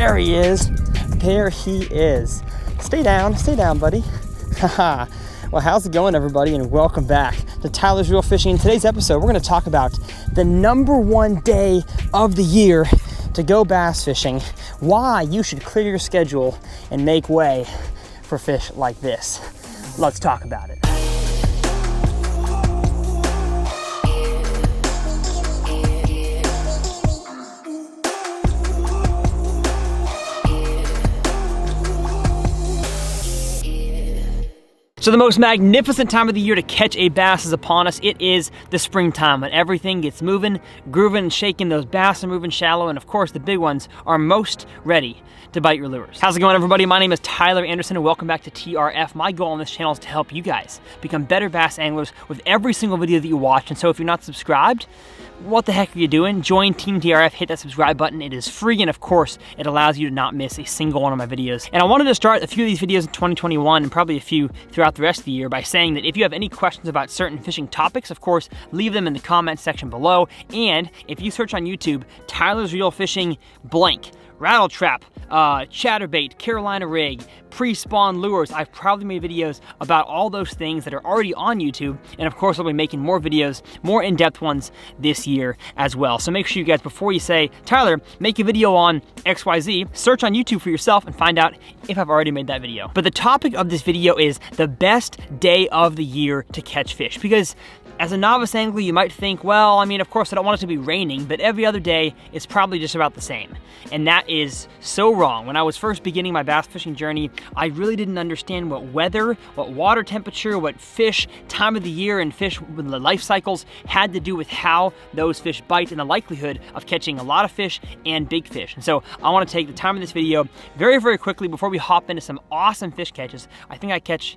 There he is. There he is. Stay down, buddy. Haha. Well, how's it going, everybody, and welcome back to Tyler's Real Fishing. In today's episode, we're going to talk about the #1 day of the year to go bass fishing, why you should clear your schedule and make way for fish like this. Let's talk about it. So the most magnificent time of the year to catch a bass is upon us. It is the springtime when everything gets moving, grooving, and shaking. Those bass are moving shallow, and of course the big ones are most ready to bite your lures. How's it going, everybody? My name is Tyler Anderson, and welcome back to TRF. My goal on this channel is to help you guys become better bass anglers with every single video that you watch. And so if you're not subscribed, what the heck are you doing? Join Team TRF, hit that subscribe button. It is free, and of course, it allows you to not miss a single one of my videos. And I wanted to start a few of these videos in 2021 and probably a few throughout the rest of the year by saying that if you have any questions about certain fishing topics, of course, leave them in the comment section below. And if you search on YouTube, Tyler's Real Fishing blank, rattle trap, chatterbait, Carolina rig, pre-spawn lures. I've probably made videos about all those things that are already on YouTube, and of course I'll be making more videos, more in-depth ones this year as well. So make sure you guys, before you say, Tyler, make a video on XYZ, search on YouTube for yourself and find out if I've already made that video. But the topic of this video is the best day of the year to catch fish, because as a novice angler, you might think, well, I mean, of course I don't want it to be raining, but every other day is probably just about the same. And that is so wrong. When I was first beginning my bass fishing journey, I really didn't understand what weather, what water temperature, what fish, time of the year, and fish with the life cycles had to do with how those fish bite and the likelihood of catching a lot of fish and big fish. And so I want to take the time of this video very, very quickly before we hop into some awesome fish catches. I think I catch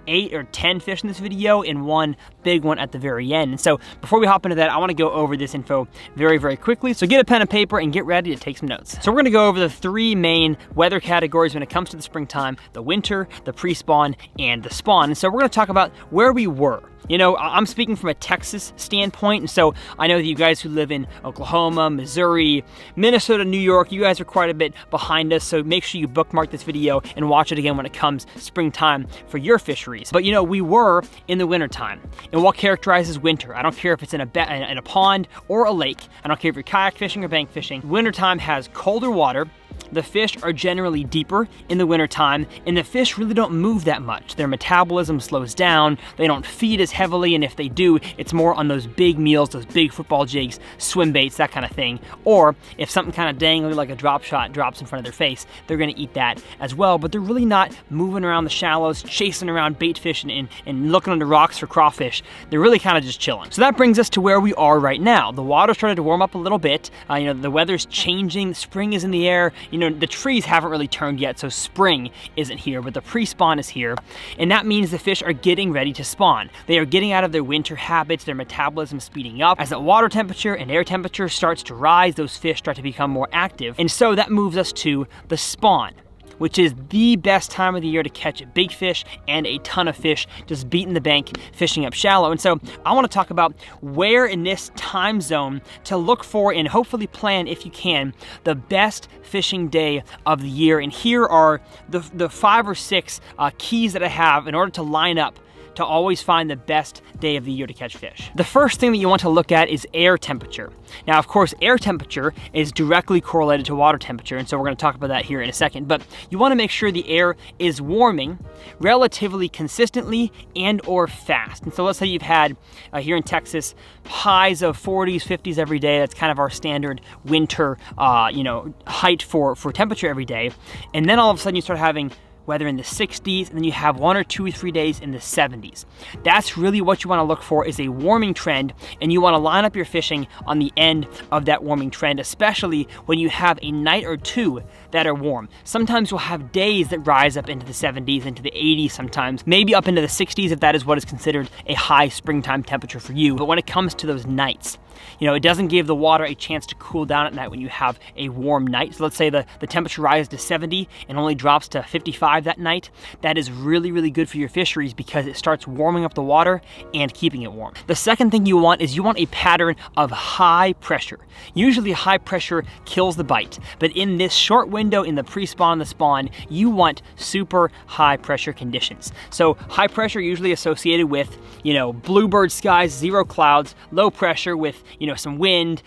8 or 10 fish in this video and one big one at the very end. And so before we hop into that, I want to go over this info very, very quickly. So get a pen and paper and get ready to take some notes. So we're going to go over the 3 main weather categories when it comes to the springtime: the winter, the pre-spawn, and the spawn. And so we're going to talk about where we were. You know, I'm speaking from a Texas standpoint, and so I know that you guys who live in Oklahoma, Missouri, Minnesota, New York, you guys are quite a bit behind us, so make sure you bookmark this video and watch it again when it comes springtime for your fisheries. But you know, we were in the wintertime, and what characterizes winter? I don't care if it's in a pond or a lake. I don't care if you're kayak fishing or bank fishing. Wintertime has colder water. The fish are generally deeper in the wintertime, and the fish really don't move that much. Their metabolism slows down, they don't feed as heavily, and if they do, it's more on those big meals, those big football jigs, swim baits, that kind of thing. Or if something kind of dangly like a drop shot drops in front of their face, they're gonna eat that as well, but they're really not moving around the shallows, chasing around bait fish and looking under rocks for crawfish. They're really kind of just chilling. So that brings us to where we are right now. The water started to warm up a little bit. You know, the weather's changing, spring is in the air. You know, the trees haven't really turned yet, so spring isn't here, but the pre-spawn is here, and that means the fish are getting ready to spawn. They are getting out of their winter habits, their metabolism speeding up. As the water temperature and air temperature starts to rise, those fish start to become more active, and so that moves us to the spawn, which is the best time of the year to catch a big fish and a ton of fish just beating the bank, fishing up shallow. And so I want to talk about where in this time zone to look for and hopefully plan, if you can, the best fishing day of the year. And here are the 5 or 6 keys that I have in order to line up to always find the best day of the year to catch fish. The first thing that you want to look at is air temperature. Now, of course, air temperature is directly correlated to water temperature, and so we're going to talk about that here in a second, but you want to make sure the air is warming relatively consistently and or fast. And so let's say you've had, here in Texas, highs of 40s, 50s every day. That's kind of our standard winter, height for temperature every day. And then all of a sudden you start having weather in the 60s, and then you have 1 or 2 or 3 days in the 70s. That's really what you want to look for, is a warming trend, and you want to line up your fishing on the end of that warming trend, especially when you have a night or two that are warm. Sometimes you'll have days that rise up into the 70s, into the 80s sometimes, maybe up into the 60s if that is what is considered a high springtime temperature for you. But when it comes to those nights, You know, it doesn't give the water a chance to cool down at night when you have a warm night. So let's say the temperature rises to 70 and only drops to 55 that night. That is really, really good for your fisheries because it starts warming up the water and keeping it warm. The second thing you want is you want a pattern of high pressure. Usually high pressure kills the bite, but in this short window in the pre-spawn and the spawn, you want super high pressure conditions. So high pressure usually associated with, you know, bluebird skies, zero clouds, low pressure with, you know, some wind,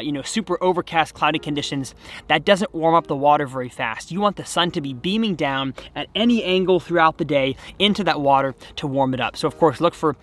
you know, super overcast, cloudy conditions. That doesn't warm up the water very fast. You want the sun to be beaming down at any angle throughout the day into that water to warm it up. So of course, look for,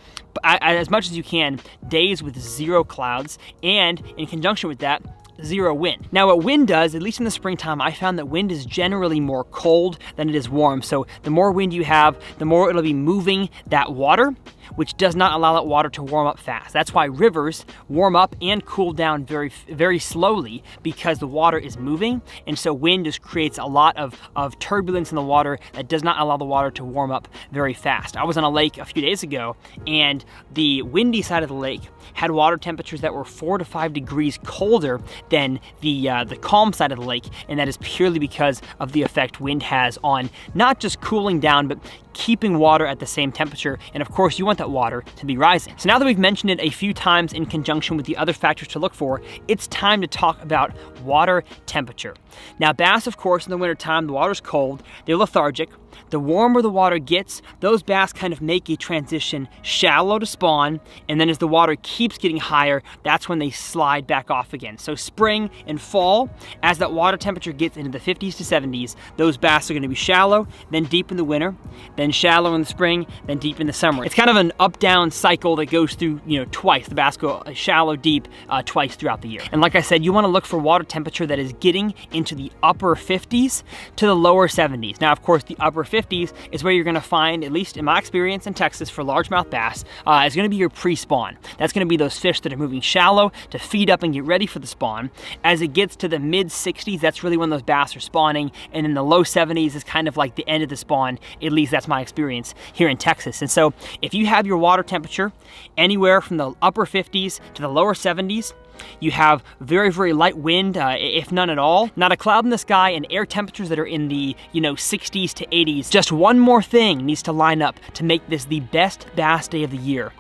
as much as you can, days with zero clouds, and in conjunction with that, zero wind. Now what wind does, at least in the springtime, I found that wind is generally more cold than it is warm. So the more wind you have, the more it'll be moving that water, which does not allow that water to warm up fast. That's why rivers warm up and cool down very, very slowly, because the water is moving. And so wind just creates a lot of turbulence in the water that does not allow the water to warm up very fast. I was on a lake a few days ago, and the windy side of the lake had water temperatures that were 4 to 5 degrees colder than the calm side of the lake, and that is purely because of the effect wind has on not just cooling down, but keeping water at the same temperature. And of course, you want that water to be rising. So now that we've mentioned it a few times in conjunction with the other factors to look for, it's time to talk about water temperature. Now bass, of course, in the wintertime, the water's cold, they're lethargic. The warmer the water gets, those bass kind of make a transition shallow to spawn, and then as the water keeps getting higher, that's when they slide back off again. So spring and fall, as that water temperature gets into the 50s to 70s, those bass are going to be shallow, then deep in the winter, then shallow in the spring, then deep in the summer. It's kind of an up-down cycle that goes through, you know, twice. The bass go shallow, deep, twice throughout the year. And like I said, you want to look for water temperature that is getting into the upper 50s to the lower 70s. Now, of course, the upper 50s is where you're going to find, at least in my experience in Texas for largemouth bass, is going to be your pre-spawn. That's going to be those fish that are moving shallow to feed up and get ready for the spawn. As it gets to the mid 60s, that's really when those bass are spawning, and in the low 70s is kind of like the end of the spawn. At least that's my experience here in Texas. And so if you have your water temperature anywhere from the upper 50s to the lower 70s, you have very, very light wind, if none at all, not a cloud in the sky, and air temperatures that are in the, you know, 60s to 80s. Just one more thing needs to line up to make this the best bass day of the year,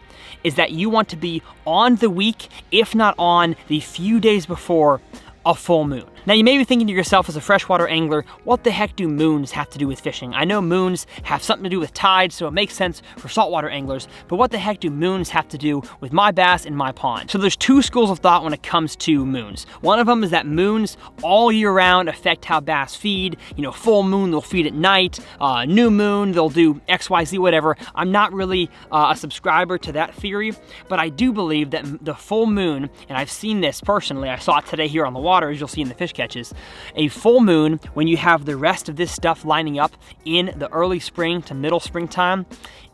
is that you want to be on the week, if not on the few days before, a full moon. Now you may be thinking to yourself as a freshwater angler, what the heck do moons have to do with fishing? I know moons have something to do with tides, so it makes sense for saltwater anglers, but what the heck do moons have to do with my bass in my pond? So there's two schools of thought when it comes to moons. One of them is that moons all year round affect how bass feed. You know, full moon, they'll feed at night. New moon, they'll do XYZ, whatever. I'm not really a subscriber to that theory, but I do believe that the full moon, and I've seen this personally, I saw it today here on the water, as you'll see in the fish catches, a full moon, when you have the rest of this stuff lining up in the early spring to middle springtime,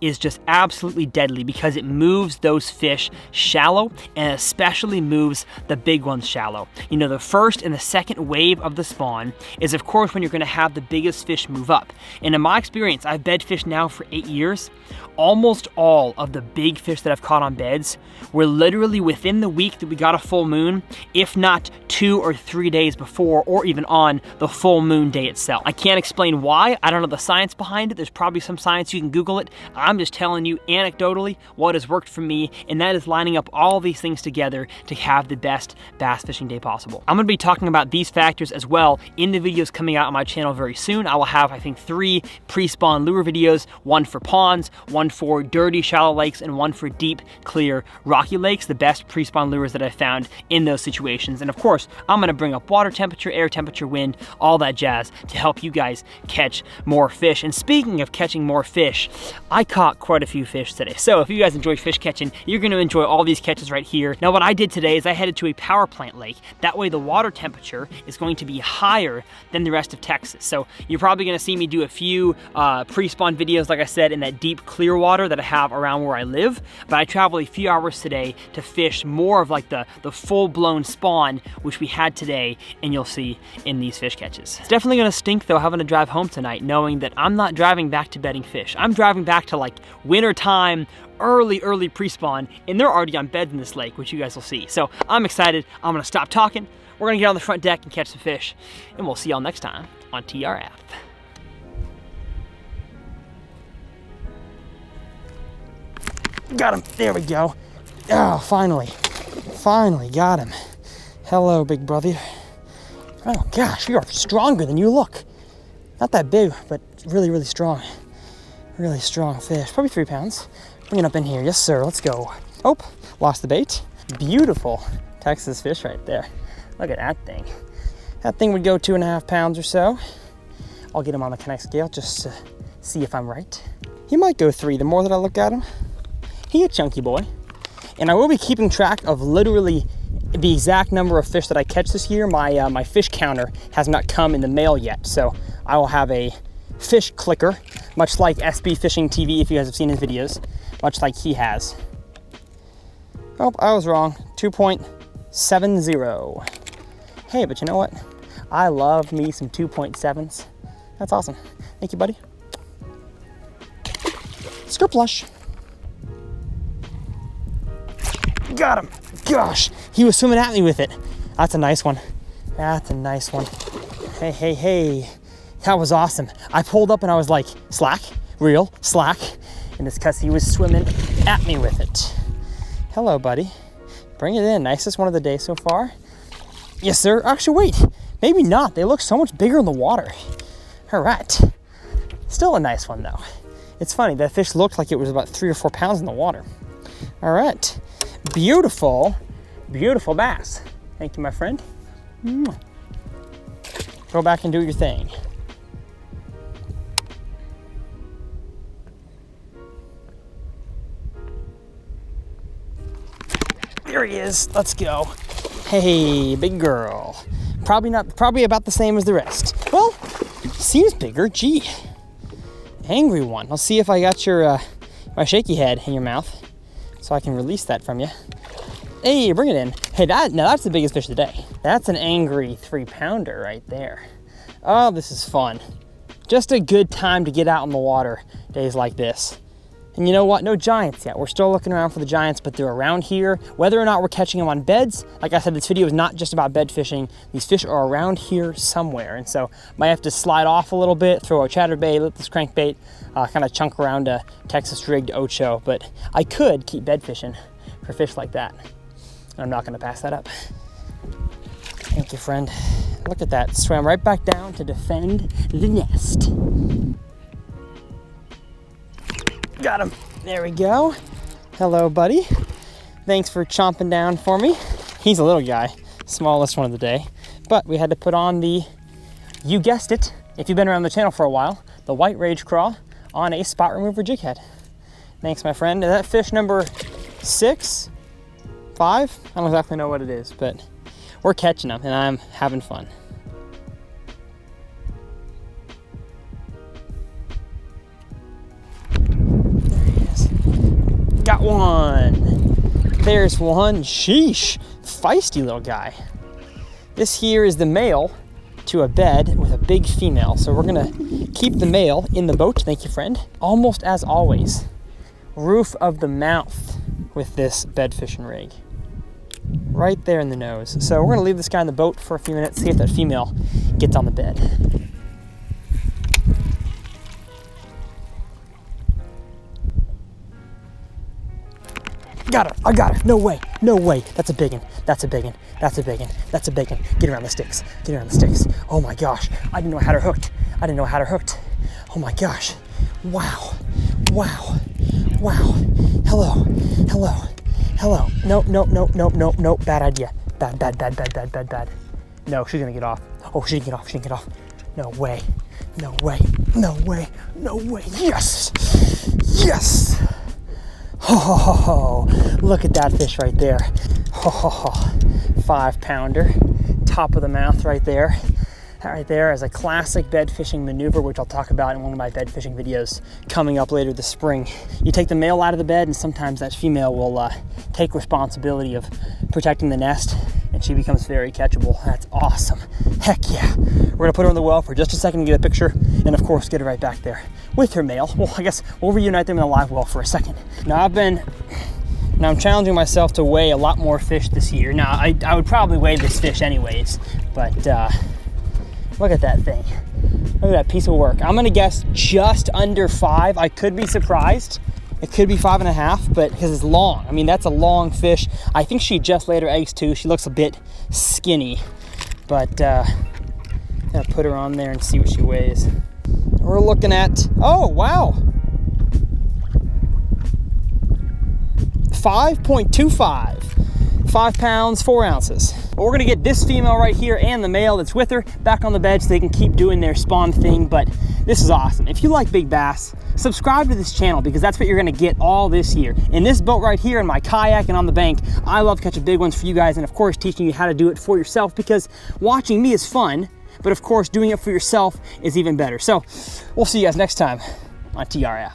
is just absolutely deadly because it moves those fish shallow, and especially moves the big ones shallow. You know, the first and the second wave of the spawn is, of course, when you're going to have the biggest fish move up. And in my experience, I've bed fished now for 8 years. Almost all of the big fish that I've caught on beds were literally within the week that we got a full moon, if not 2 or 3 days before, or even on the full moon day itself. I can't explain why. I don't know the science behind it. There's probably some science. You can Google it. I'm just telling you anecdotally what has worked for me, and that is lining up all these things together to have the best bass fishing day possible. I'm going to be talking about these factors as well in the videos coming out on my channel very soon. I will have, I think, 3 pre-spawn lure videos, one for ponds, one for dirty shallow lakes, and one for deep, clear, rocky lakes, the best pre-spawn lures that I've found in those situations. And of course, I'm going to bring up water temperature, air temperature, wind, all that jazz to help you guys catch more fish. And speaking of catching more fish, I caught quite a few fish today. So if you guys enjoy fish catching, you're going to enjoy all these catches right here. Now what I did today is I headed to a power plant lake. That way the water temperature is going to be higher than the rest of Texas. So you're probably going to see me do a few pre-spawn videos, like I said, in that deep, clear water that I have around where I live. But I traveled a few hours today to fish more of like the full-blown spawn, which we had today. and you'll see in these fish catches. It's definitely gonna stink though having to drive home tonight knowing that I'm not driving back to bedding fish. I'm driving back to like winter time, early pre-spawn, and they're already on beds in this lake, which you guys will see. So I'm excited. I'm gonna stop talking. We're gonna get on the front deck and catch some fish, and we'll see y'all next time on TRF. Got him, there we go. Oh, finally got him. Hello, big brother. Oh gosh, you are stronger than you look. Not that big, but really strong. Really strong fish, probably 3 pounds. Bring it up in here, yes sir, let's go. Oh, lost the bait. Beautiful Texas fish right there. Look at that thing. That thing would go 2.5 pounds or so. I'll get him on the Connect scale just to see if I'm right. He might go 3 the more that I look at him. He's a chunky boy. And I will be keeping track of literally the exact number of fish that I catch this year. My fish counter has not come in the mail yet, so I will have a fish clicker, much like SB Fishing TV, if you guys have seen his videos, much like he has. Oh, I was wrong. 2.70. Hey, but you know what? I love me some 2.7s. That's awesome. Thank you, buddy. Skirplush. Got him. Gosh, he was swimming at me with it. That's a nice one. That's a nice one. Hey. That was awesome. I pulled up and I was like, slack, reel, slack. And it's because he was swimming at me with it. Hello, buddy. Bring it in. Nicest one of the day so far. Yes, sir. Actually, wait. Maybe not. They look so much bigger in the water. All right. Still a nice one, though. It's funny. That fish looked like it was about 3 or 4 pounds in the water. All right. Beautiful bass. Thank you, my friend. Go back and do your thing. There he is. Let's go. Hey, big girl. Probably about the same as the rest. Well, seems bigger. Gee, angry one. I'll see if I got your my shaky head in your mouth, so I can release that from you. Hey, bring it in. Hey, now that's the biggest fish of the day. That's an angry 3-pounder right there. Oh, this is fun. Just a good time to get out in the water days like this. And you know what? No giants yet. We're still looking around for the giants, but they're around here. Whether or not we're catching them on beds, like I said, this video is not just about bed fishing. These fish are around here somewhere. And so might have to slide off a little bit, throw a chatterbait, let this crankbait kind of chunk around a Texas rigged ocho. But I could keep bed fishing for fish like that. I'm not gonna pass that up. Thank you, friend. Look at that, swam right back down to defend the nest. Got him, there we go. Hello, buddy. Thanks for chomping down for me. He's a little guy, smallest one of the day. But we had to put on the, you guessed it, if you've been around the channel for a while, the white rage craw on a spot remover jig head. Thanks, my friend. Is that fish number 6? 5? I don't exactly know what it is, but we're catching them and I'm having fun. There he is. Got one. There's one. Sheesh. Feisty little guy. This here is the male to a bed with a big female. So we're gonna keep the male in the boat. Thank you, friend. Almost as always, roof of the mouth with this bed fishing rig. Right there in the nose. So we're gonna leave this guy in the boat for a few minutes, see if that female gets on the bed. Got her, I got her, no way, no way. That's a big one, that's a big one, that's a big one, that's a big one. Get around the sticks, get around the sticks. Oh my gosh, I didn't know I had her hooked. I didn't know I had her hooked. Oh my gosh, wow, wow, wow. Hello, hello. Hello. No. Bad idea. Bad. No, she's gonna get off. Oh, she can get off. No way. Yes. Oh, look at that fish right there. 5-pounder. Top of the mouth right there. That right there is a classic bed fishing maneuver, which I'll talk about in one of my bed fishing videos coming up later this spring. You take the male out of the bed and sometimes that female will take responsibility of protecting the nest, and she becomes very catchable. That's awesome. Heck yeah. We're gonna put her in the well for just a second and get a picture, and of course get her right back there with her male. Well, I guess we'll reunite them in the live well for a second. Now I'm challenging myself to weigh a lot more fish this year. Now I would probably weigh this fish anyways, but look at that thing. Look at that piece of work. I'm gonna guess just under 5. I could be surprised. It could be 5.5, but because it's long. I mean, that's a long fish. I think she just laid her eggs too. She looks a bit skinny, but I'm gonna put her on there and see what she weighs. We're looking at, oh wow, 5.25. 5 pounds, 4 ounces. We're gonna get this female right here and the male that's with her back on the bed so they can keep doing their spawn thing, but this is awesome. If you like big bass, subscribe to this channel because that's what you're gonna get all this year. In this boat right here, in my kayak and on the bank, I love catching big ones for you guys and of course teaching you how to do it for yourself because watching me is fun, but of course doing it for yourself is even better. So we'll see you guys next time on TRF.